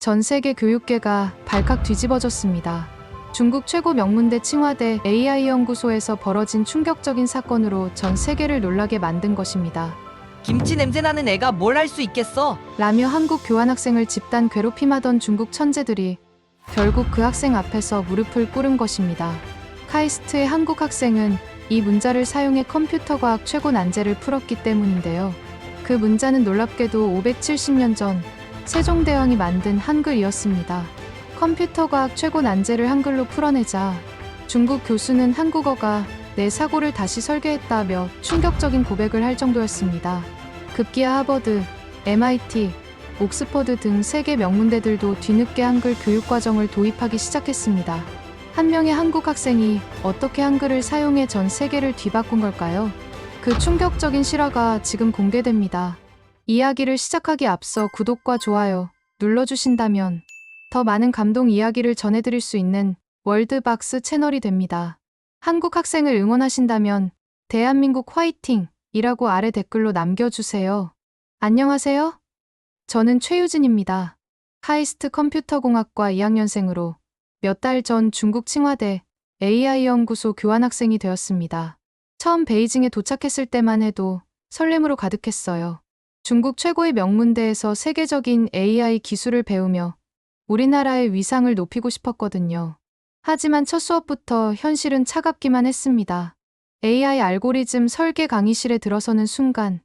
전 세계 교육계가 발칵 뒤집어졌습니다. 중국 최고 명문대 칭화대 AI 연구소에서 벌어진 충격적인 사건으로 전 세계를 놀라게 만든 것입니다. 김치 냄새나는 애가 뭘 할 수 있겠어? 라며 한국 교환학생을 집단 괴롭힘하던 중국 천재들이 결국 그 학생 앞에서 무릎을 꿇은 것입니다. 카이스트의 한국 학생은 이 문자를 사용해 컴퓨터 과학 최고 난제를 풀었기 때문인데요. 그 문자는 놀랍게도 570년 전 세종대왕이 만든 한글이었습니다. 컴퓨터 과학 최고 난제를 한글로 풀어내자 중국 교수는 한국어가 내 사고를 다시 설계했다며 충격적인 고백을 할 정도였습니다. 급기야 하버드, MIT, 옥스퍼드 등 세계 명문대들도 뒤늦게 한글 교육과정을 도입하기 시작했습니다. 한 명의 한국 학생이 어떻게 한글을 사용해 전 세계를 뒤바꾼 걸까요? 그 충격적인 실화가 지금 공개됩니다. 이야기를 시작하기 앞서 구독과 좋아요 눌러주신다면 더 많은 감동 이야기를 전해드릴 수 있는 월드박스 채널이 됩니다. 한국 학생을 응원하신다면 대한민국 화이팅! 이라고 아래 댓글로 남겨주세요. 안녕하세요. 저는 최유진입니다. 카이스트 컴퓨터공학과 2학년생으로 몇 달 전 중국 칭화대 AI 연구소 교환학생이 되었습니다. 처음 베이징에 도착했을 때만 해도 설렘으로 가득했어요. 중국 최고의 명문대에서 세계적인 AI 기술을 배우며 우리나라의 위상을 높이고 싶었거든요. 하지만 첫 수업부터 현실은 차갑기만 했습니다. AI 알고리즘 설계 강의실에 들어서는 순간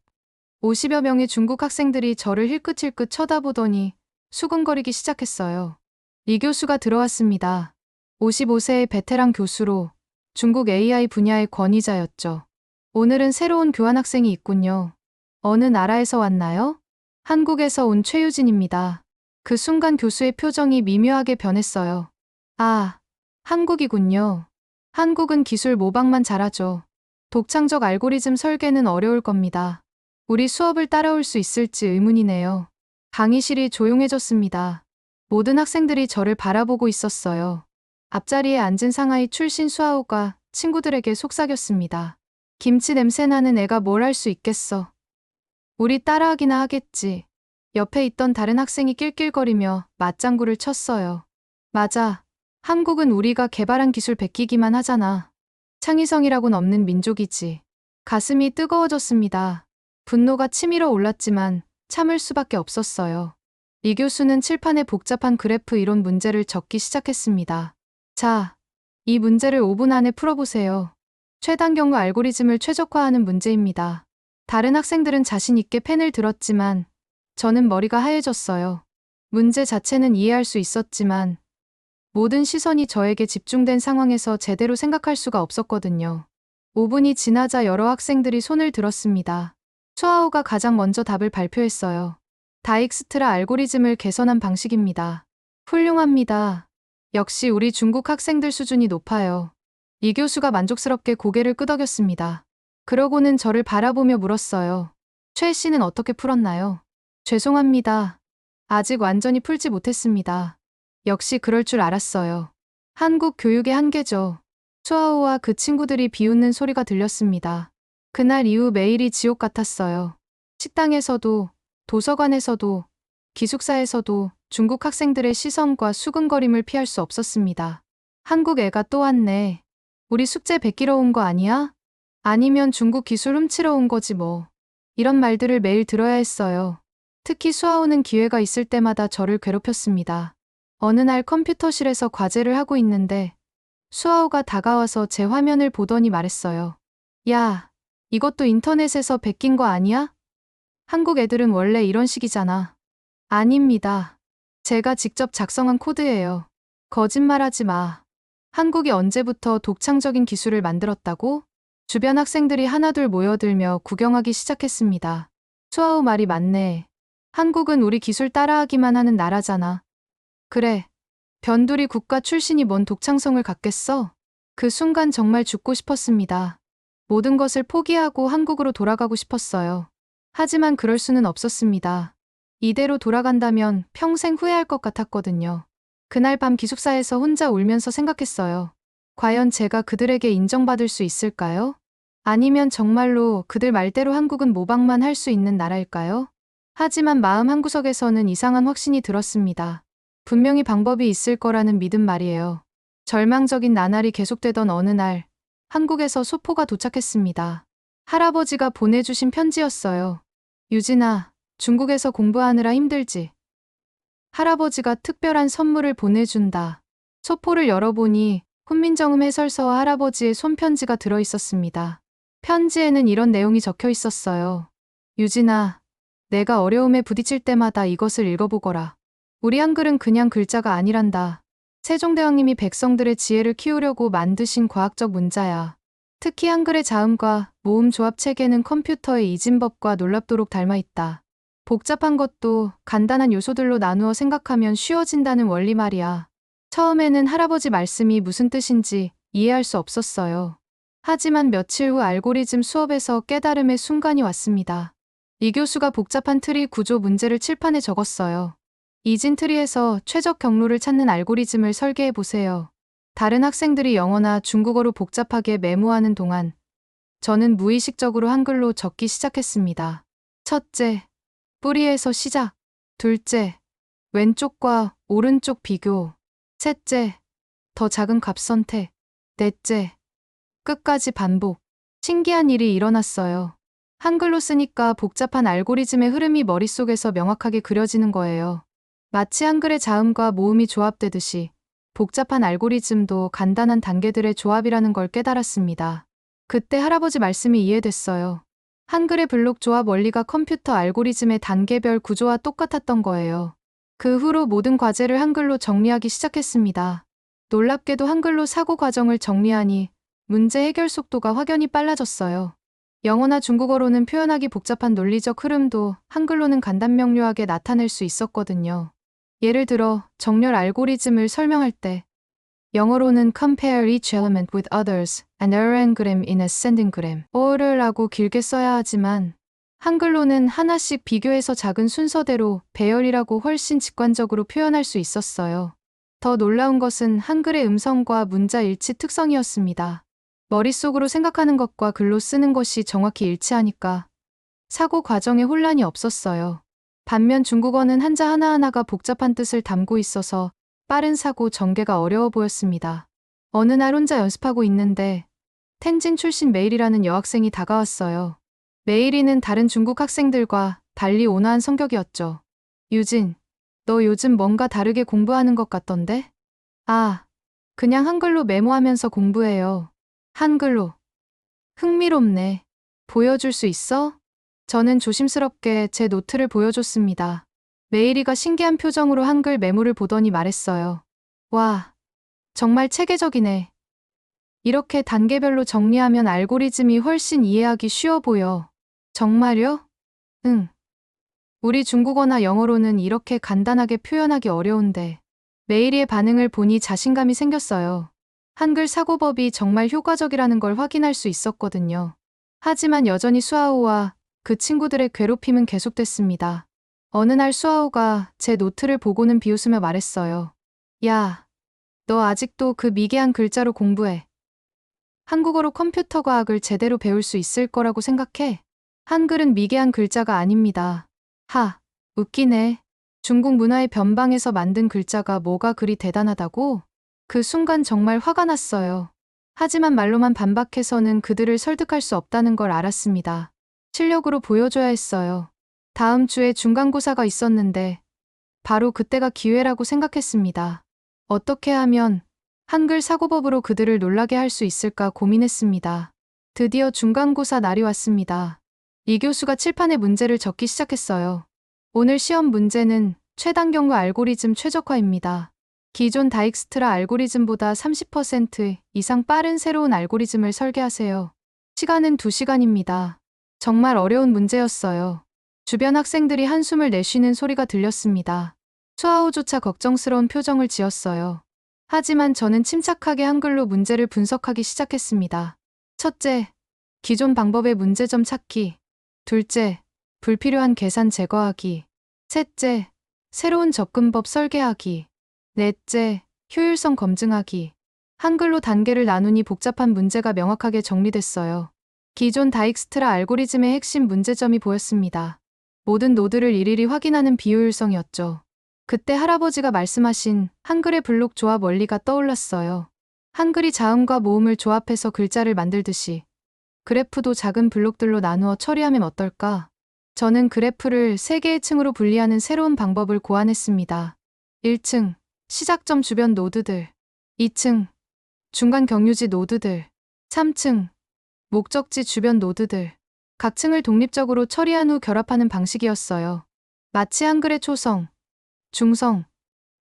50여 명의 중국 학생들이 저를 힐끗힐끗 쳐다보더니 수근거리기 시작했어요. 리 교수가 들어왔습니다. 55세의 베테랑 교수로 중국 AI 분야의 권위자였죠. 오늘은 새로운 교환학생이 있군요. 어느 나라에서 왔나요? 한국에서 온 최유진입니다. 그 순간 교수의 표정이 미묘하게 변했어요. 아, 한국이군요. 한국은 기술 모방만 잘하죠. 독창적 알고리즘 설계는 어려울 겁니다. 우리 수업을 따라올 수 있을지 의문이네요. 강의실이 조용해졌습니다. 모든 학생들이 저를 바라보고 있었어요. 앞자리에 앉은 상하이 출신 수아오가 친구들에게 속삭였습니다. 김치 냄새 나는 애가 뭘 할 수 있겠어. 우리 따라하기나 하겠지. 옆에 있던 다른 학생이 낄낄거리며 맞장구를 쳤어요. 맞아. 한국은 우리가 개발한 기술 베끼기만 하잖아. 창의성이라곤 없는 민족이지. 가슴이 뜨거워졌습니다. 분노가 치밀어 올랐지만 참을 수밖에 없었어요. 이 교수는 칠판에 복잡한 그래프 이론 문제를 적기 시작했습니다. 자, 이 문제를 5분 안에 풀어보세요. 최단 경로 알고리즘을 최적화하는 문제입니다. 다른 학생들은 자신 있게 펜을 들었지만 저는 머리가 하얘졌어요. 문제 자체는 이해할 수 있었지만 모든 시선이 저에게 집중된 상황에서 제대로 생각할 수가 없었거든요. 5분이 지나자 여러 학생들이 손을 들었습니다. 수아오가 가장 먼저 답을 발표했어요. 다익스트라 알고리즘을 개선한 방식입니다. 훌륭합니다. 역시 우리 중국 학생들 수준이 높아요. 이 교수가 만족스럽게 고개를 끄덕였습니다. 그러고는 저를 바라보며 물었어요. 최 씨는 어떻게 풀었나요? 죄송합니다. 아직 완전히 풀지 못했습니다. 역시 그럴 줄 알았어요. 한국 교육의 한계죠. 수아오와 그 친구들이 비웃는 소리가 들렸습니다. 그날 이후 매일이 지옥 같았어요. 식당에서도, 도서관에서도, 기숙사에서도 중국 학생들의 시선과 수근거림을 피할 수 없었습니다. 한국 애가 또 왔네. 우리 숙제 베끼러 온 거 아니야? 아니면 중국 기술 훔치러 온 거지 뭐. 이런 말들을 매일 들어야 했어요. 특히 수아오는 기회가 있을 때마다 저를 괴롭혔습니다. 어느 날 컴퓨터실에서 과제를 하고 있는데 수아오가 다가와서 제 화면을 보더니 말했어요. 야, 이것도 인터넷에서 베낀 거 아니야? 한국 애들은 원래 이런 식이잖아. 아닙니다. 제가 직접 작성한 코드예요. 거짓말하지 마. 한국이 언제부터 독창적인 기술을 만들었다고? 주변 학생들이 하나둘 모여들며 구경하기 시작했습니다. 수아오 말이 맞네. 한국은 우리 기술 따라하기만 하는 나라잖아. 그래. 변두리 국가 출신이 뭔 독창성을 갖겠어? 그 순간 정말 죽고 싶었습니다. 모든 것을 포기하고 한국으로 돌아가고 싶었어요. 하지만 그럴 수는 없었습니다. 이대로 돌아간다면 평생 후회할 것 같았거든요. 그날 밤 기숙사에서 혼자 울면서 생각했어요. 과연 제가 그들에게 인정받을 수 있을까요? 아니면 정말로 그들 말대로 한국은 모방만 할 수 있는 나라일까요? 하지만 마음 한구석에서는 이상한 확신이 들었습니다. 분명히 방법이 있을 거라는 믿음 말이에요. 절망적인 나날이 계속되던 어느 날, 한국에서 소포가 도착했습니다. 할아버지가 보내주신 편지였어요. 유진아, 중국에서 공부하느라 힘들지? 할아버지가 특별한 선물을 보내준다. 소포를 열어보니 훈민정음 해설서와 할아버지의 손편지가 들어있었습니다. 편지에는 이런 내용이 적혀 있었어요. 유진아, 내가 어려움에 부딪힐 때마다 이것을 읽어보거라. 우리 한글은 그냥 글자가 아니란다. 세종대왕님이 백성들의 지혜를 키우려고 만드신 과학적 문자야. 특히 한글의 자음과 모음 조합 체계는 컴퓨터의 이진법과 놀랍도록 닮아있다. 복잡한 것도 간단한 요소들로 나누어 생각하면 쉬워진다는 원리 말이야. 처음에는 할아버지 말씀이 무슨 뜻인지 이해할 수 없었어요. 하지만 며칠 후 알고리즘 수업에서 깨달음의 순간이 왔습니다. 이 교수가 복잡한 트리 구조 문제를 칠판에 적었어요. 이진 트리에서 최적 경로를 찾는 알고리즘을 설계해 보세요. 다른 학생들이 영어나 중국어로 복잡하게 메모하는 동안 저는 무의식적으로 한글로 적기 시작했습니다. 첫째, 뿌리에서 시작. 둘째, 왼쪽과 오른쪽 비교. 셋째, 더 작은 값 선택. 넷째, 끝까지 반복. 신기한 일이 일어났어요. 한글로 쓰니까 복잡한 알고리즘의 흐름이 머릿속에서 명확하게 그려지는 거예요. 마치 한글의 자음과 모음이 조합되듯이 복잡한 알고리즘도 간단한 단계들의 조합이라는 걸 깨달았습니다. 그때 할아버지 말씀이 이해됐어요. 한글의 블록 조합 원리가 컴퓨터 알고리즘의 단계별 구조와 똑같았던 거예요. 그 후로 모든 과제를 한글로 정리하기 시작했습니다. 놀랍게도 한글로 사고 과정을 정리하니 문제 해결 속도가 확연히 빨라졌어요. 영어나 중국어로는 표현하기 복잡한 논리적 흐름도 한글로는 간단명료하게 나타낼 수 있었거든요. 예를 들어 정렬 알고리즘을 설명할 때 영어로는 compare each element with others and arrangram in ascending order라고 길게 써야 하지만 한글로는 하나씩 비교해서 작은 순서대로 배열이라고 훨씬 직관적으로 표현할 수 있었어요. 더 놀라운 것은 한글의 음성과 문자 일치 특성이었습니다. 머릿속으로 생각하는 것과 글로 쓰는 것이 정확히 일치하니까 사고 과정에 혼란이 없었어요. 반면 중국어는 한자 하나하나가 복잡한 뜻을 담고 있어서 빠른 사고 전개가 어려워 보였습니다. 어느 날 혼자 연습하고 있는데 텐진 출신 메일이라는 여학생이 다가왔어요. 메일이는 다른 중국 학생들과 달리 온화한 성격이었죠. 유진, 너 요즘 뭔가 다르게 공부하는 것 같던데? 아, 그냥 한글로 메모하면서 공부해요. 한글로. 흥미롭네. 보여줄 수 있어? 저는 조심스럽게 제 노트를 보여줬습니다. 메이리가 신기한 표정으로 한글 메모를 보더니 말했어요. 와, 정말 체계적이네. 이렇게 단계별로 정리하면 알고리즘이 훨씬 이해하기 쉬워 보여. 정말요? 응. 우리 중국어나 영어로는 이렇게 간단하게 표현하기 어려운데. 메이리의 반응을 보니 자신감이 생겼어요. 한글 사고법이 정말 효과적이라는 걸 확인할 수 있었거든요. 하지만 여전히 수아오와 그 친구들의 괴롭힘은 계속됐습니다. 어느 날 수아오가 제 노트를 보고는 비웃으며 말했어요. 야, 너 아직도 그 미개한 글자로 공부해. 한국어로 컴퓨터 과학을 제대로 배울 수 있을 거라고 생각해? 한글은 미개한 글자가 아닙니다. 하, 웃기네. 중국 문화의 변방에서 만든 글자가 뭐가 그리 대단하다고? 그 순간 정말 화가 났어요. 하지만 말로만 반박해서는 그들을 설득할 수 없다는 걸 알았습니다. 실력으로 보여줘야 했어요. 다음 주에 중간고사가 있었는데 바로 그때가 기회라고 생각했습니다. 어떻게 하면 한글 사고법으로 그들을 놀라게 할 수 있을까 고민했습니다. 드디어 중간고사 날이 왔습니다. 이 교수가 칠판에 문제를 적기 시작했어요. 오늘 시험 문제는 최단 경로 알고리즘 최적화입니다. 기존 다익스트라 알고리즘보다 30% 이상 빠른 새로운 알고리즘을 설계하세요. 시간은 2시간입니다. 정말 어려운 문제였어요. 주변 학생들이 한숨을 내쉬는 소리가 들렸습니다. 수아오조차 걱정스러운 표정을 지었어요. 하지만 저는 침착하게 한글로 문제를 분석하기 시작했습니다. 첫째, 기존 방법의 문제점 찾기. 둘째, 불필요한 계산 제거하기. 셋째, 새로운 접근법 설계하기. 넷째, 효율성 검증하기. 한글로 단계를 나누니 복잡한 문제가 명확하게 정리됐어요. 기존 다익스트라 알고리즘의 핵심 문제점이 보였습니다. 모든 노드를 일일이 확인하는 비효율성이었죠. 그때 할아버지가 말씀하신 한글의 블록 조합 원리가 떠올랐어요. 한글이 자음과 모음을 조합해서 글자를 만들듯이 그래프도 작은 블록들로 나누어 처리하면 어떨까? 저는 그래프를 3개의 층으로 분리하는 새로운 방법을 고안했습니다. 1층, 시작점 주변 노드들. 2층, 중간 경유지 노드들. 3층, 목적지 주변 노드들. 각 층을 독립적으로 처리한 후 결합하는 방식이었어요. 마치 한글의 초성, 중성,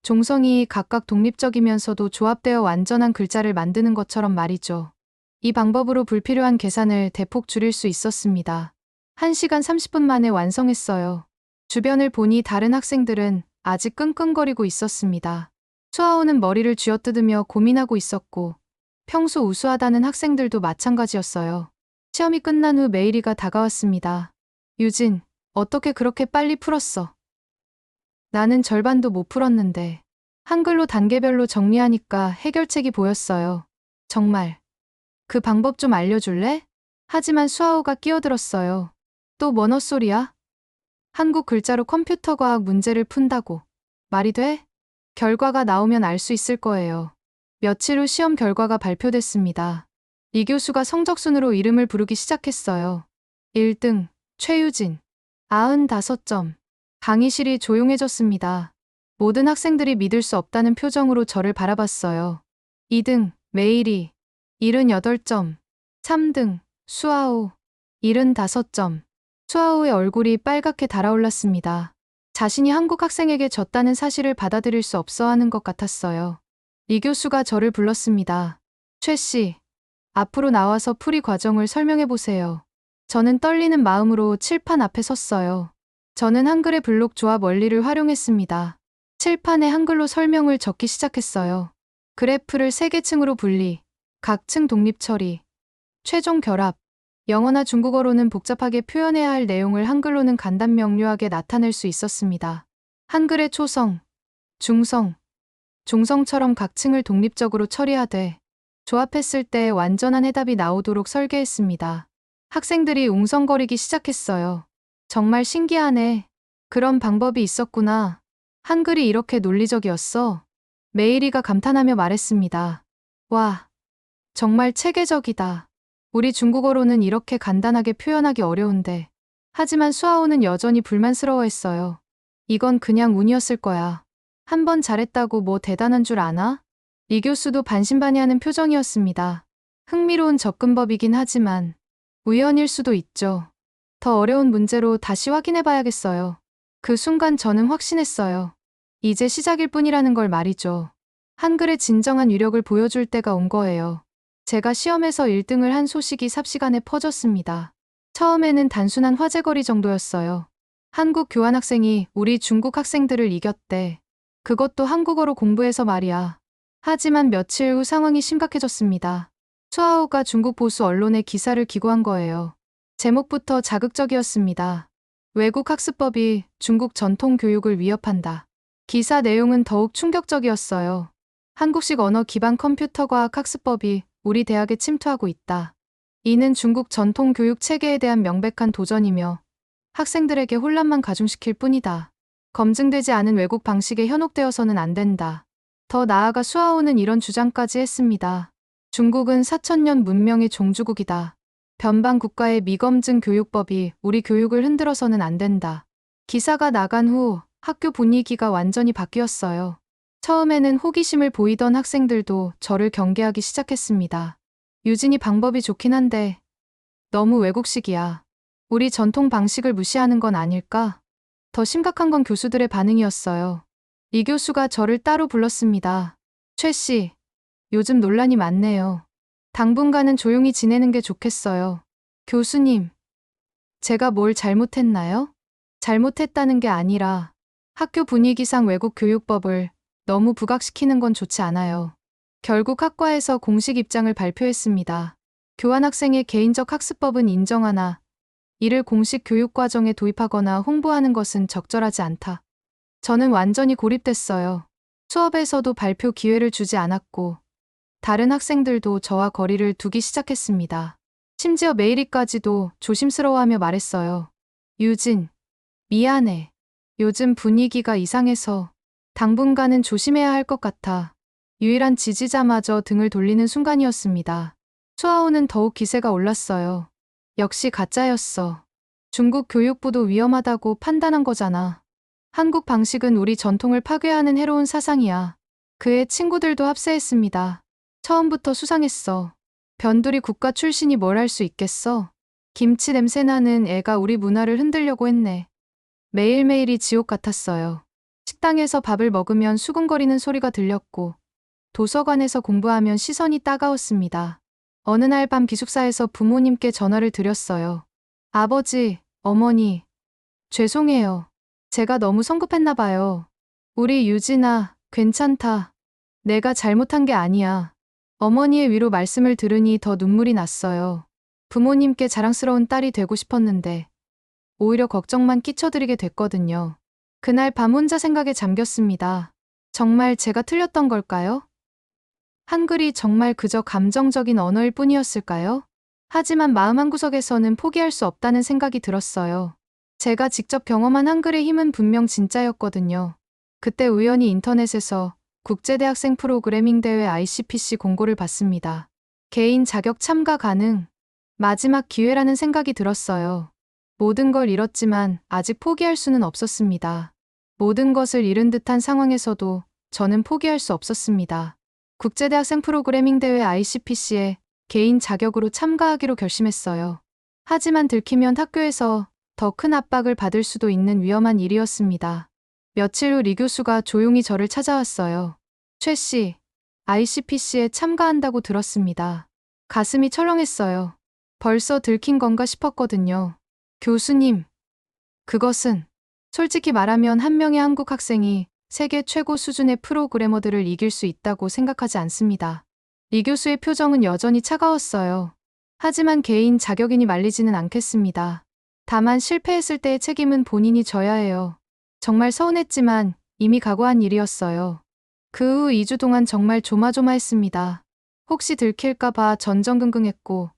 종성이 각각 독립적이면서도 조합되어 완전한 글자를 만드는 것처럼 말이죠. 이 방법으로 불필요한 계산을 대폭 줄일 수 있었습니다. 1시간 30분 만에 완성했어요. 주변을 보니 다른 학생들은 아직 끙끙거리고 있었습니다. 수아오는 머리를 쥐어뜯으며 고민하고 있었고, 평소 우수하다는 학생들도 마찬가지였어요. 시험이 끝난 후 메이리가 다가왔습니다. 유진, 어떻게 그렇게 빨리 풀었어? 나는 절반도 못 풀었는데. 한글로 단계별로 정리하니까 해결책이 보였어요. 정말. 그 방법 좀 알려줄래? 하지만 수아오가 끼어들었어요. 또 뭔 헛소리야? 한국 글자로 컴퓨터 과학 문제를 푼다고. 말이 돼? 결과가 나오면 알 수 있을 거예요. 며칠 후 시험 결과가 발표됐습니다. 이 교수가 성적순으로 이름을 부르기 시작했어요. 1등, 최유진. 95점. 강의실이 조용해졌습니다. 모든 학생들이 믿을 수 없다는 표정으로 저를 바라봤어요. 2등, 메이리. 78점. 3등, 수아오. 75점. 수아오의 얼굴이 빨갛게 달아올랐습니다. 자신이 한국 학생에게 졌다는 사실을 받아들일 수 없어 하는 것 같았어요. 이 교수가 저를 불렀습니다. 최 씨, 앞으로 나와서 풀이 과정을 설명해 보세요. 저는 떨리는 마음으로 칠판 앞에 섰어요. 저는 한글의 블록 조합 원리를 활용했습니다. 칠판에 한글로 설명을 적기 시작했어요. 그래프를 3개 층으로 분리, 각 층 독립 처리, 최종 결합. 영어나 중국어로는 복잡하게 표현해야 할 내용을 한글로는 간단 명료하게 나타낼 수 있었습니다. 한글의 초성, 중성, 종성처럼 각 층을 독립적으로 처리하되 조합했을 때 완전한 해답이 나오도록 설계했습니다. 학생들이 웅성거리기 시작했어요. 정말 신기하네. 그런 방법이 있었구나. 한글이 이렇게 논리적이었어. 메이리가 감탄하며 말했습니다. 와, 정말 체계적이다. 우리 중국어로는 이렇게 간단하게 표현하기 어려운데. 하지만 수아오는 여전히 불만스러워했어요. 이건 그냥 운이었을 거야. 한 번 잘했다고 뭐 대단한 줄 아나? 리 교수도 반신반의하는 표정이었습니다. 흥미로운 접근법이긴 하지만 우연일 수도 있죠. 더 어려운 문제로 다시 확인해봐야겠어요. 그 순간 저는 확신했어요. 이제 시작일 뿐이라는 걸 말이죠. 한글의 진정한 위력을 보여줄 때가 온 거예요. 제가 시험에서 1등을 한 소식이 삽시간에 퍼졌습니다. 처음에는 단순한 화제거리 정도였어요. 한국 교환학생이 우리 중국 학생들을 이겼대. 그것도 한국어로 공부해서 말이야. 하지만 며칠 후 상황이 심각해졌습니다. 수아오가 중국 보수 언론에 기사를 기고한 거예요. 제목부터 자극적이었습니다. 외국 학습법이 중국 전통 교육을 위협한다. 기사 내용은 더욱 충격적이었어요. 한국식 언어 기반 컴퓨터 과학 학습법이 우리 대학에 침투하고 있다. 이는 중국 전통 교육 체계에 대한 명백한 도전이며 학생들에게 혼란만 가중시킬 뿐이다. 검증되지 않은 왜곡 방식에 현혹되어서는 안 된다. 더 나아가 수아오는 이런 주장까지 했습니다. 중국은 4000년 문명의 종주국이다. 변방 국가의 미검증 교육법이 우리 교육을 흔들어서는 안 된다. 기사가 나간 후 학교 분위기가 완전히 바뀌었어요. 처음에는 호기심을 보이던 학생들도 저를 경계하기 시작했습니다. 유진이 방법이 좋긴 한데 너무 외국식이야. 우리 전통 방식을 무시하는 건 아닐까? 더 심각한 건 교수들의 반응이었어요. 이 교수가 저를 따로 불렀습니다. 최 씨, 요즘 논란이 많네요. 당분간은 조용히 지내는 게 좋겠어요. 교수님, 제가 뭘 잘못했나요? 잘못했다는 게 아니라 학교 분위기상 외국 교육법을 너무 부각시키는 건 좋지 않아요. 결국 학과에서 공식 입장을 발표했습니다. 교환학생의 개인적 학습법은 인정하나 이를 공식 교육과정에 도입하거나 홍보하는 것은 적절하지 않다. 저는 완전히 고립됐어요. 수업에서도 발표 기회를 주지 않았고 다른 학생들도 저와 거리를 두기 시작했습니다. 심지어 메이리까지도 조심스러워하며 말했어요. 유진, 미안해. 요즘 분위기가 이상해서 당분간은 조심해야 할 것 같아. 유일한 지지자마저 등을 돌리는 순간이었습니다. 수아오는 더욱 기세가 올랐어요. 역시 가짜였어. 중국 교육부도 위험하다고 판단한 거잖아. 한국 방식은 우리 전통을 파괴하는 해로운 사상이야. 그의 친구들도 합세했습니다. 처음부터 수상했어. 변두리 국가 출신이 뭘 할 수 있겠어? 김치 냄새 나는 애가 우리 문화를 흔들려고 했네. 매일매일이 지옥 같았어요. 식당에서 밥을 먹으면 수근거리는 소리가 들렸고, 도서관에서 공부하면 시선이 따가웠습니다. 어느 날 밤 기숙사에서 부모님께 전화를 드렸어요. 아버지, 어머니, 죄송해요. 제가 너무 성급했나 봐요. 우리 유진아, 괜찮다. 내가 잘못한 게 아니야. 어머니의 위로 말씀을 들으니 더 눈물이 났어요. 부모님께 자랑스러운 딸이 되고 싶었는데 오히려 걱정만 끼쳐드리게 됐거든요. 그날 밤 혼자 생각에 잠겼습니다. 정말 제가 틀렸던 걸까요? 한글이 정말 그저 감정적인 언어일 뿐이었을까요? 하지만 마음 한구석에서는 포기할 수 없다는 생각이 들었어요. 제가 직접 경험한 한글의 힘은 분명 진짜였거든요. 그때 우연히 인터넷에서 국제대학생 프로그래밍 대회 ICPC 공고를 봤습니다. 개인 자격 참가 가능. 마지막 기회라는 생각이 들었어요. 모든 걸 잃었지만 아직 포기할 수는 없었습니다. 모든 것을 잃은 듯한 상황에서도 저는 포기할 수 없었습니다. 국제대학생 프로그래밍 대회 ICPC에 개인 자격으로 참가하기로 결심했어요. 하지만 들키면 학교에서 더 큰 압박을 받을 수도 있는 위험한 일이었습니다. 며칠 후 리 교수가 조용히 저를 찾아왔어요. 최 씨, ICPC에 참가한다고 들었습니다. 가슴이 철렁했어요. 벌써 들킨 건가 싶었거든요. 교수님, 그것은 솔직히 말하면 한 명의 한국 학생이 세계 최고 수준의 프로그래머들을 이길 수 있다고 생각하지 않습니다. 리 교수의 표정은 여전히 차가웠어요. 하지만 개인 자격이니 말리지는 않겠습니다. 다만 실패했을 때의 책임은 본인이 져야 해요. 정말 서운했지만 이미 각오한 일이었어요. 그 후 2주 동안 정말 조마조마했습니다. 혹시 들킬까봐 전전긍긍했고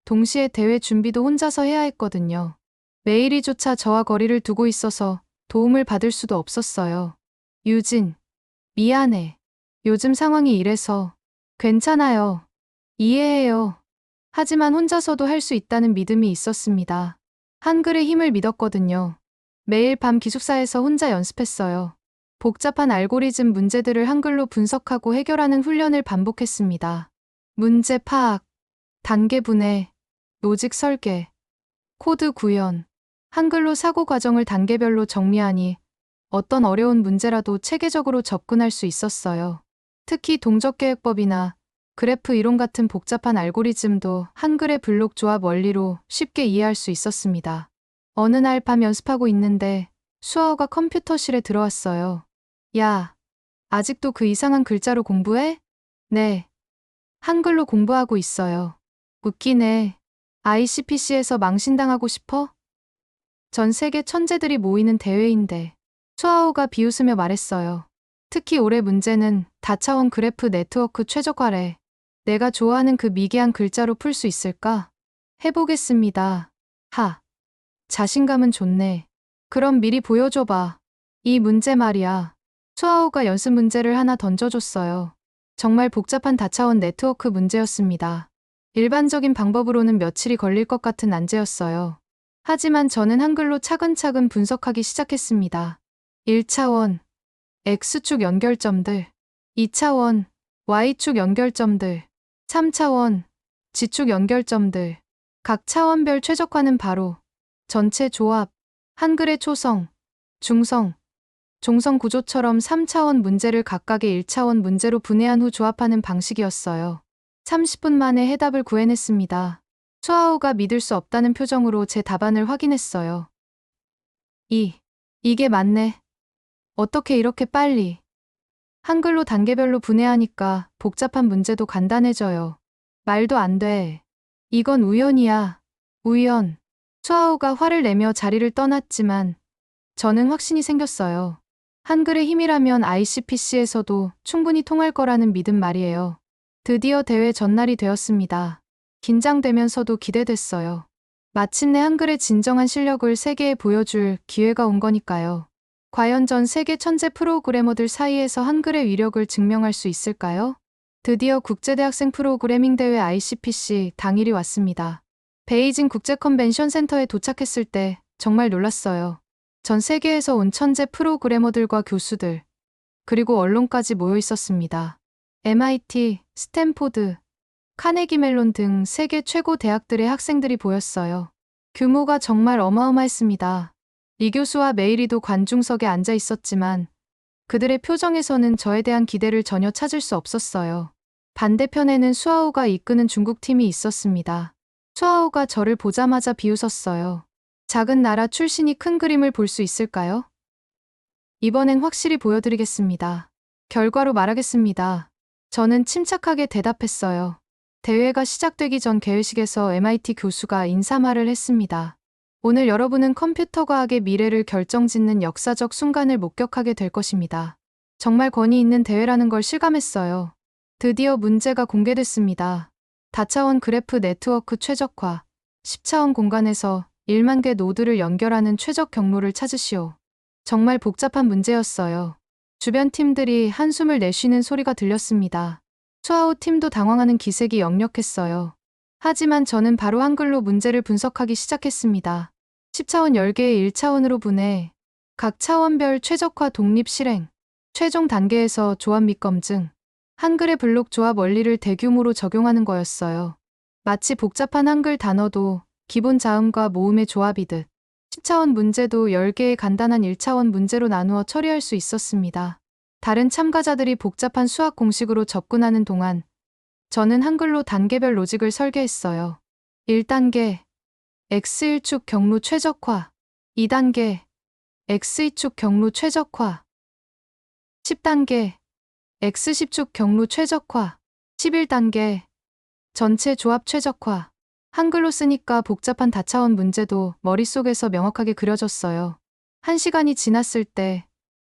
동시에 대회 준비도 혼자서 해야 했거든요. 매일이조차 저와 거리를 두고 있어서 도움을 받을 수도 없었어요. 유진, 미안해. 요즘 상황이 이래서. 괜찮아요. 이해해요. 하지만 혼자서도 할 수 있다는 믿음이 있었습니다. 한글의 힘을 믿었거든요. 매일 밤 기숙사에서 혼자 연습했어요. 복잡한 알고리즘 문제들을 한글로 분석하고 해결하는 훈련을 반복했습니다. 문제 파악, 단계 분해, 로직 설계, 코드 구현, 한글로 사고 과정을 단계별로 정리하니 어떤 어려운 문제라도 체계적으로 접근할 수 있었어요. 특히 동적계획법이나 그래프 이론 같은 복잡한 알고리즘도 한글의 블록 조합 원리로 쉽게 이해할 수 있었습니다. 어느 날 밤 연습하고 있는데 수아오가 컴퓨터실에 들어왔어요. 야, 아직도 그 이상한 글자로 공부해? 네. 한글로 공부하고 있어요. 웃기네. ICPC에서 망신당하고 싶어? 전 세계 천재들이 모이는 대회인데. 수아오가 비웃으며 말했어요. 특히 올해 문제는 다차원 그래프 네트워크 최적화래. 내가 좋아하는 그 미개한 글자로 풀 수 있을까? 해보겠습니다. 하. 자신감은 좋네. 그럼 미리 보여줘봐. 이 문제 말이야. 수아오가 연습 문제를 하나 던져줬어요. 정말 복잡한 다차원 네트워크 문제였습니다. 일반적인 방법으로는 며칠이 걸릴 것 같은 난제였어요. 하지만 저는 한글로 차근차근 분석하기 시작했습니다. 1차원, X축 연결점들. 2차원, Y축 연결점들. 3차원, G축 연결점들. 각 차원별 최적화는 바로 전체 조합, 한글의 초성, 중성, 종성 구조처럼 3차원 문제를 각각의 1차원 문제로 분해한 후 조합하는 방식이었어요. 30분 만에 해답을 구해냈습니다. 수아오가 믿을 수 없다는 표정으로 제 답안을 확인했어요. 이게 맞네. 어떻게 이렇게 빨리. 한글로 단계별로 분해하니까 복잡한 문제도 간단해져요. 말도 안 돼. 이건 우연이야. 우연. 수아오가 화를 내며 자리를 떠났지만 저는 확신이 생겼어요. 한글의 힘이라면 ICPC에서도 충분히 통할 거라는 믿음 말이에요. 드디어 대회 전날이 되었습니다. 긴장되면서도 기대됐어요. 마침내 한글의 진정한 실력을 세계에 보여줄 기회가 온 거니까요. 과연 전 세계 천재 프로그래머들 사이에서 한글의 위력을 증명할 수 있을까요? 드디어 국제대학생 프로그래밍 대회 ICPC 당일이 왔습니다. 베이징 국제 컨벤션 센터에 도착했을 때 정말 놀랐어요. 전 세계에서 온 천재 프로그래머들과 교수들, 그리고 언론까지 모여 있었습니다. MIT, 스탠포드, 카네기 멜론 등 세계 최고 대학들의 학생들이 보였어요. 규모가 정말 어마어마했습니다. 리 교수와 메이리도 관중석에 앉아 있었지만 그들의 표정에서는 저에 대한 기대를 전혀 찾을 수 없었어요. 반대편에는 수아오가 이끄는 중국팀이 있었습니다. 수아오가 저를 보자마자 비웃었어요. 작은 나라 출신이 큰 그림을 볼 수 있을까요? 이번엔 확실히 보여드리겠습니다. 결과로 말하겠습니다. 저는 침착하게 대답했어요. 대회가 시작되기 전 개회식에서 MIT 교수가 인사말을 했습니다. 오늘 여러분은 컴퓨터 과학의 미래를 결정짓는 역사적 순간을 목격하게 될 것입니다. 정말 권위 있는 대회라는 걸 실감했어요. 드디어 문제가 공개됐습니다. 다차원 그래프 네트워크 최적화, 10차원 공간에서 1만 개 노드를 연결하는 최적 경로를 찾으시오. 정말 복잡한 문제였어요. 주변 팀들이 한숨을 내쉬는 소리가 들렸습니다. 수아오 팀도 당황하는 기색이 역력했어요. 하지만 저는 바로 한글로 문제를 분석하기 시작했습니다. 10차원 10개의 1차원으로 분해, 각 차원별 최적화 독립 실행, 최종 단계에서 조합 및 검증, 한글의 블록 조합 원리를 대규모로 적용하는 거였어요. 마치 복잡한 한글 단어도 기본 자음과 모음의 조합이듯 10차원 문제도 10개의 간단한 1차원 문제로 나누어 처리할 수 있었습니다. 다른 참가자들이 복잡한 수학 공식으로 접근하는 동안 저는 한글로 단계별 로직을 설계했어요. 1단계 X1축 경로 최적화, 2단계 X2축 경로 최적화, 10단계 X10축 경로 최적화, 11단계 전체 조합 최적화. 한글로 쓰니까 복잡한 다차원 문제도 머릿속에서 명확하게 그려졌어요. 1시간이 지났을 때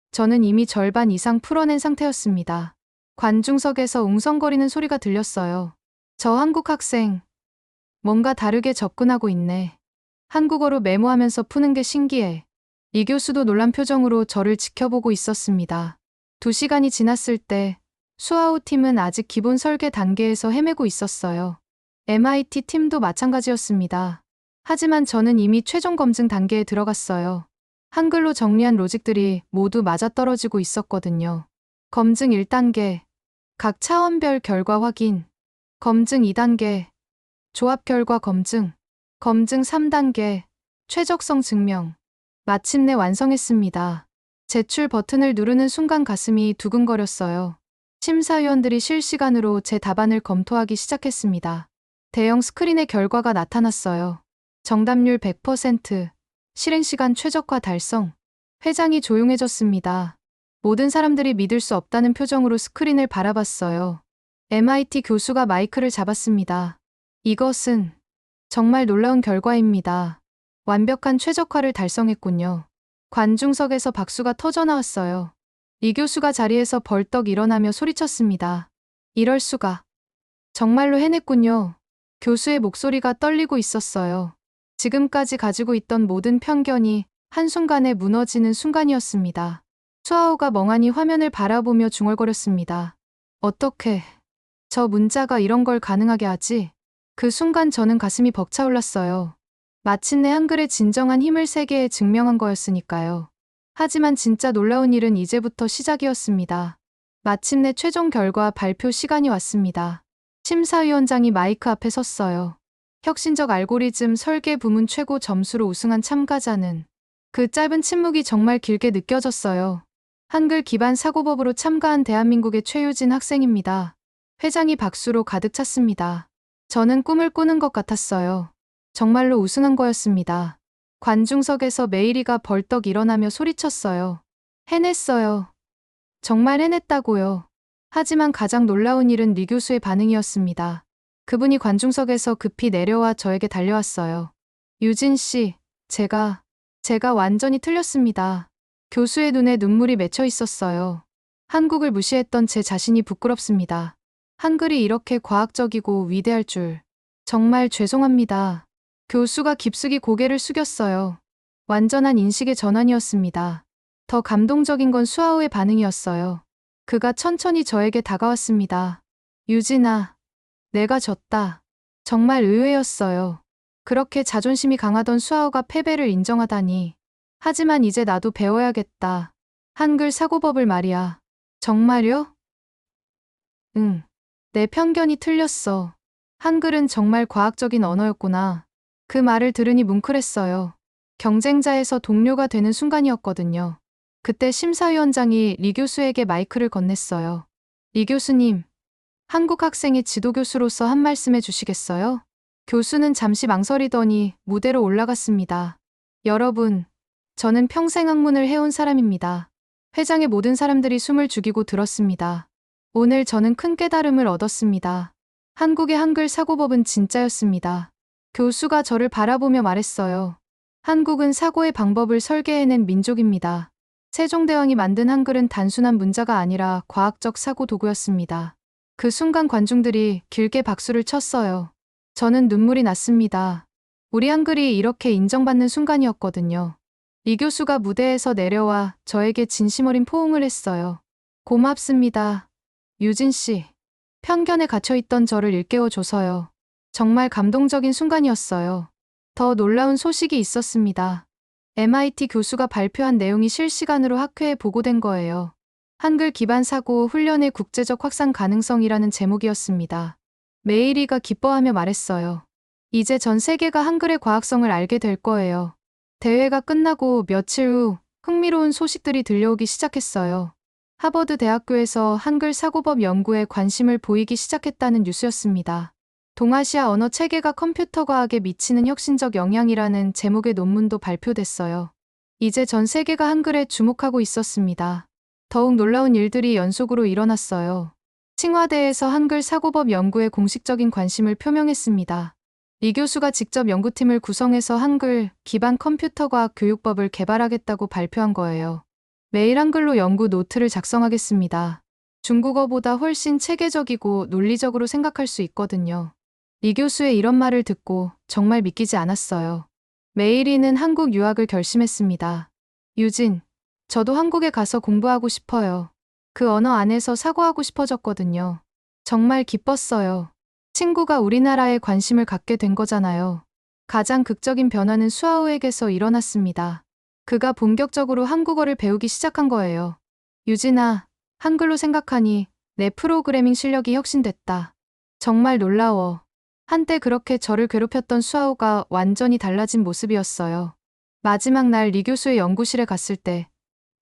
저는 이미 절반 이상 풀어낸 상태였습니다. 관중석에서 웅성거리는 소리가 들렸어요. 저 한국 학생, 뭔가 다르게 접근하고 있네. 한국어로 메모하면서 푸는 게 신기해. 이 교수도 놀란 표정으로 저를 지켜보고 있었습니다. 2시간이 지났을 때 수아오 팀은 아직 기본 설계 단계에서 헤매고 있었어요. MIT 팀도 마찬가지였습니다. 하지만 저는 이미 최종 검증 단계에 들어갔어요. 한글로 정리한 로직들이 모두 맞아떨어지고 있었거든요. 검증 1단계, 각 차원별 결과 확인. 검증 2단계, 조합 결과 검증. 검증 3단계, 최적성 증명. 마침내 완성했습니다. 제출 버튼을 누르는 순간 가슴이 두근거렸어요. 심사위원들이 실시간으로 제 답안을 검토하기 시작했습니다. 대형 스크린의 결과가 나타났어요. 정답률 100%, 실행시간 최적화 달성. 회장이 조용해졌습니다. 모든 사람들이 믿을 수 없다는 표정으로 스크린을 바라봤어요. MIT 교수가 마이크를 잡았습니다. 이것은 정말 놀라운 결과입니다. 완벽한 최적화를 달성했군요. 관중석에서 박수가 터져나왔어요. 이 교수가 자리에서 벌떡 일어나며 소리쳤습니다. 이럴 수가. 정말로 해냈군요. 교수의 목소리가 떨리고 있었어요. 지금까지 가지고 있던 모든 편견이 한순간에 무너지는 순간이었습니다. 수아오가 멍하니 화면을 바라보며 중얼거렸습니다. 어떻게 저 문자가 이런 걸 가능하게 하지? 그 순간 저는 가슴이 벅차올랐어요. 마침내 한글의 진정한 힘을 세계에 증명한 거였으니까요. 하지만 진짜 놀라운 일은 이제부터 시작이었습니다. 마침내 최종 결과 발표 시간이 왔습니다. 심사위원장이 마이크 앞에 섰어요. 혁신적 알고리즘 설계 부문 최고 점수로 우승한 참가자는 그 짧은 침묵이 정말 길게 느껴졌어요. 한글 기반 사고법으로 참가한 대한민국의 최유진 학생입니다. 회장이 박수로 가득 찼습니다. 저는 꿈을 꾸는 것 같았어요. 정말로 우승한 거였습니다. 관중석에서 메이리가 벌떡 일어나며 소리쳤어요. 해냈어요. 정말 해냈다고요. 하지만 가장 놀라운 일은 리 교수의 반응이었습니다. 그분이 관중석에서 급히 내려와 저에게 달려왔어요. 유진 씨, 제가 완전히 틀렸습니다. 교수의 눈에 눈물이 맺혀 있었어요. 한국을 무시했던 제 자신이 부끄럽습니다. 한글이 이렇게 과학적이고 위대할 줄. 정말 죄송합니다. 교수가 깊숙이 고개를 숙였어요. 완전한 인식의 전환이었습니다. 더 감동적인 건 수아오의 반응이었어요. 그가 천천히 저에게 다가왔습니다. 유진아, 내가 졌다. 정말 의외였어요. 그렇게 자존심이 강하던 수아오가 패배를 인정하다니. 하지만 이제 나도 배워야겠다. 한글 사고법을 말이야. 정말요? 응. 내 편견이 틀렸어. 한글은 정말 과학적인 언어였구나. 그 말을 들으니 뭉클했어요. 경쟁자에서 동료가 되는 순간이었거든요. 그때 심사위원장이 리 교수에게 마이크를 건넸어요. 리 교수님, 한국 학생의 지도교수로서 한 말씀 해주시겠어요? 교수는 잠시 망설이더니 무대로 올라갔습니다. 여러분, 저는 평생 학문을 해온 사람입니다. 회장의 모든 사람들이 숨을 죽이고 들었습니다. 오늘 저는 큰 깨달음을 얻었습니다. 한국의 한글 사고법은 진짜였습니다. 교수가 저를 바라보며 말했어요. 한국은 사고의 방법을 설계해낸 민족입니다. 세종대왕이 만든 한글은 단순한 문자가 아니라 과학적 사고 도구였습니다. 그 순간 관중들이 길게 박수를 쳤어요. 저는 눈물이 났습니다. 우리 한글이 이렇게 인정받는 순간이었거든요. 이 교수가 무대에서 내려와 저에게 진심 어린 포옹을 했어요. 고맙습니다. 유진 씨. 편견에 갇혀있던 저를 일깨워줘서요. 정말 감동적인 순간이었어요. 더 놀라운 소식이 있었습니다. MIT 교수가 발표한 내용이 실시간으로 학회에 보고된 거예요. 한글 기반 사고 훈련의 국제적 확산 가능성이라는 제목이었습니다. 메이리가 기뻐하며 말했어요. 이제 전 세계가 한글의 과학성을 알게 될 거예요. 대회가 끝나고 며칠 후 흥미로운 소식들이 들려오기 시작했어요. 하버드 대학교에서 한글 사고법 연구에 관심을 보이기 시작했다는 뉴스였습니다. 동아시아 언어 체계가 컴퓨터 과학에 미치는 혁신적 영향이라는 제목의 논문도 발표됐어요. 이제 전 세계가 한글에 주목하고 있었습니다. 더욱 놀라운 일들이 연속으로 일어났어요. 칭화대에서 한글 사고법 연구에 공식적인 관심을 표명했습니다. 리 교수가 직접 연구팀을 구성해서 한글 기반 컴퓨터 과학 교육법을 개발하겠다고 발표한 거예요. 매일 한글로 연구 노트를 작성하겠습니다. 중국어보다 훨씬 체계적이고 논리적으로 생각할 수 있거든요. 리 교수의 이런 말을 듣고 정말 믿기지 않았어요. 메이리는 한국 유학을 결심했습니다. 유진, 저도 한국에 가서 공부하고 싶어요. 그 언어 안에서 사고하고 싶어졌거든요. 정말 기뻤어요. 친구가 우리나라에 관심을 갖게 된 거잖아요. 가장 극적인 변화는 수아우에게서 일어났습니다. 그가 본격적으로 한국어를 배우기 시작한 거예요. 유진아, 한글로 생각하니 내 프로그래밍 실력이 혁신됐다. 정말 놀라워. 한때 그렇게 저를 괴롭혔던 수아우가 완전히 달라진 모습이었어요. 마지막 날 리 교수의 연구실에 갔을 때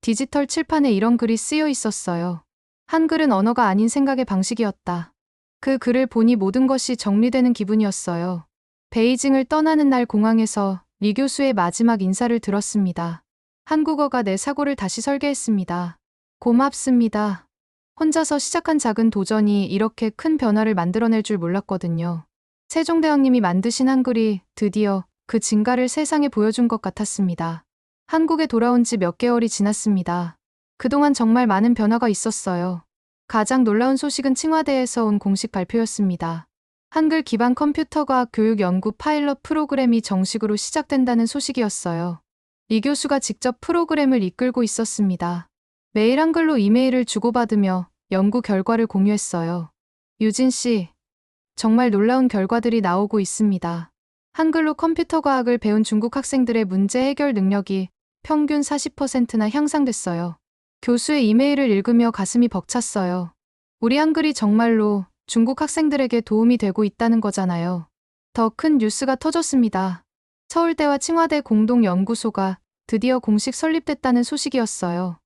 디지털 칠판에 이런 글이 쓰여 있었어요. 한글은 언어가 아닌 생각의 방식이었다. 그 글을 보니 모든 것이 정리되는 기분이었어요. 베이징을 떠나는 날 공항에서 리 교수의 마지막 인사를 들었습니다. 한국어가 내 사고를 다시 설계했습니다. 고맙습니다. 혼자서 시작한 작은 도전이 이렇게 큰 변화를 만들어낼 줄 몰랐거든요. 세종대왕님이 만드신 한글이 드디어 그 진가를 세상에 보여준 것 같았습니다. 한국에 돌아온 지 몇 개월이 지났습니다. 그동안 정말 많은 변화가 있었어요. 가장 놀라운 소식은 칭화대에서 온 공식 발표였습니다. 한글 기반 컴퓨터 과학 교육 연구 파일럿 프로그램이 정식으로 시작된다는 소식이었어요. 리 교수가 직접 프로그램을 이끌고 있었습니다. 매일 한글로 이메일을 주고받으며 연구 결과를 공유했어요. 유진 씨, 정말 놀라운 결과들이 나오고 있습니다. 한글로 컴퓨터 과학을 배운 중국 학생들의 문제 해결 능력이 평균 40%나 향상됐어요. 교수의 이메일을 읽으며 가슴이 벅찼어요. 우리 한글이 정말로 중국 학생들에게 도움이 되고 있다는 거잖아요. 더 큰 뉴스가 터졌습니다. 서울대와 칭화대 공동연구소가 드디어 공식 설립됐다는 소식이었어요.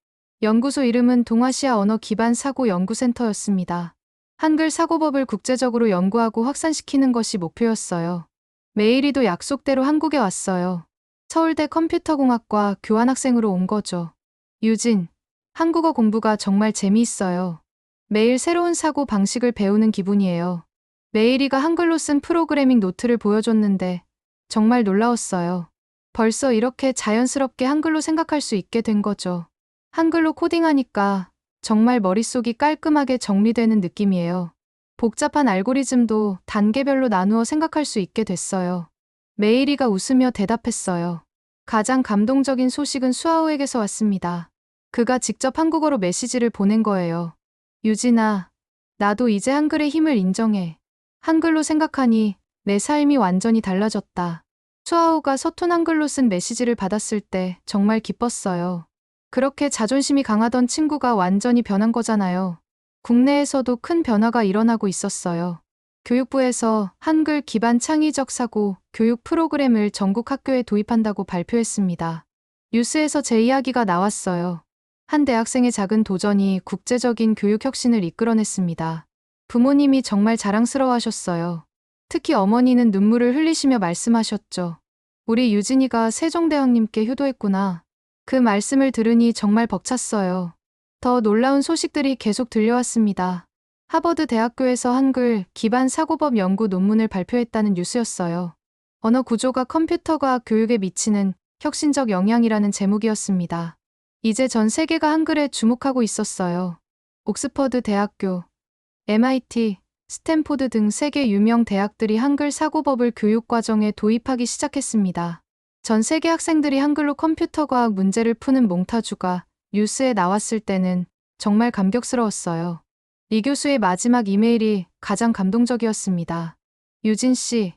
연구소 이름은 동아시아 언어 기반 사고 연구센터였습니다. 한글 사고법을 국제적으로 연구하고 확산시키는 것이 목표였어요. 메이리도 약속대로 한국에 왔어요. 서울대 컴퓨터공학과 교환학생으로 온 거죠. 유진, 한국어 공부가 정말 재미있어요. 매일 새로운 사고 방식을 배우는 기분이에요. 메이리가 한글로 쓴 프로그래밍 노트를 보여줬는데 정말 놀라웠어요. 벌써 이렇게 자연스럽게 한글로 생각할 수 있게 된 거죠. 한글로 코딩하니까 정말 머릿속이 깔끔하게 정리되는 느낌이에요. 복잡한 알고리즘도 단계별로 나누어 생각할 수 있게 됐어요. 메이리가 웃으며 대답했어요. 가장 감동적인 소식은 수아우에게서 왔습니다. 그가 직접 한국어로 메시지를 보낸 거예요. 유진아, 나도 이제 한글의 힘을 인정해. 한글로 생각하니 내 삶이 완전히 달라졌다. 수아우가 서툰 한글로 쓴 메시지를 받았을 때 정말 기뻤어요. 그렇게 자존심이 강하던 친구가 완전히 변한 거잖아요. 국내에서도 큰 변화가 일어나고 있었어요. 교육부에서 한글 기반 창의적 사고 교육 프로그램을 전국 학교에 도입한다고 발표했습니다. 뉴스에서 제 이야기가 나왔어요. 한 대학생의 작은 도전이 국제적인 교육 혁신을 이끌어냈습니다. 부모님이 정말 자랑스러워하셨어요. 특히 어머니는 눈물을 흘리시며 말씀하셨죠. 우리 유진이가 세종대왕님께 효도했구나. 그 말씀을 들으니 정말 벅찼어요. 더 놀라운 소식들이 계속 들려왔습니다. 하버드 대학교에서 한글 기반 사고법 연구 논문을 발표했다는 뉴스였어요. 언어 구조가 컴퓨터과학 교육에 미치는 혁신적 영향이라는 제목이었습니다. 이제 전 세계가 한글에 주목하고 있었어요. 옥스퍼드 대학교, MIT, 스탠포드 등 세계 유명 대학들이 한글 사고법을 교육과정에 도입하기 시작했습니다. 전 세계 학생들이 한글로 컴퓨터 과학 문제를 푸는 몽타주가 뉴스에 나왔을 때는 정말 감격스러웠어요. 리 교수의 마지막 이메일이 가장 감동적이었습니다. 유진 씨,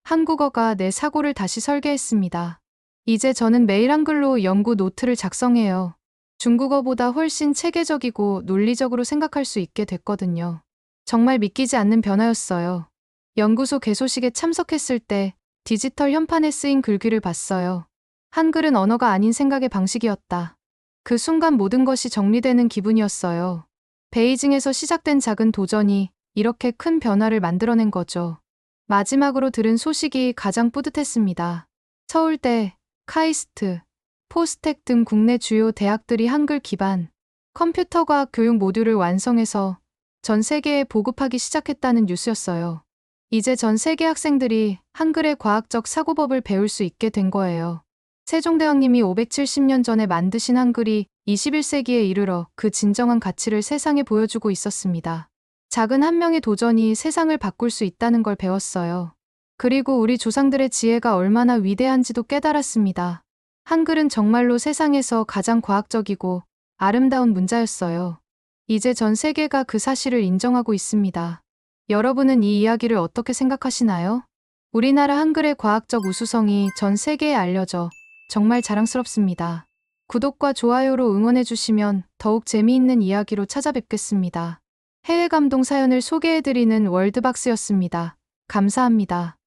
한국어가 내 사고를 다시 설계했습니다. 이제 저는 매일 한글로 연구 노트를 작성해요. 중국어보다 훨씬 체계적이고 논리적으로 생각할 수 있게 됐거든요. 정말 믿기지 않는 변화였어요. 연구소 개소식에 참석했을 때 디지털 현판에 쓰인 글귀를 봤어요. 한글은 언어가 아닌 생각의 방식이었다. 그 순간 모든 것이 정리되는 기분이었어요. 베이징에서 시작된 작은 도전이 이렇게 큰 변화를 만들어낸 거죠. 마지막으로 들은 소식이 가장 뿌듯했습니다. 서울대, 카이스트, 포스텍 등 국내 주요 대학들이 한글 기반 컴퓨터 과학 교육 모듈을 완성해서 전 세계에 보급하기 시작했다는 뉴스였어요. 이제 전 세계 학생들이 한글의 과학적 사고법을 배울 수 있게 된 거예요. 세종대왕님이 570년 전에 만드신 한글이 21세기에 이르러 그 진정한 가치를 세상에 보여주고 있었습니다. 작은 한 명의 도전이 세상을 바꿀 수 있다는 걸 배웠어요. 그리고 우리 조상들의 지혜가 얼마나 위대한지도 깨달았습니다. 한글은 정말로 세상에서 가장 과학적이고 아름다운 문자였어요. 이제 전 세계가 그 사실을 인정하고 있습니다. 여러분은 이 이야기를 어떻게 생각하시나요? 우리나라 한글의 과학적 우수성이 전 세계에 알려져 정말 자랑스럽습니다. 구독과 좋아요로 응원해주시면 더욱 재미있는 이야기로 찾아뵙겠습니다. 해외 감동 사연을 소개해드리는 월드박스였습니다. 감사합니다.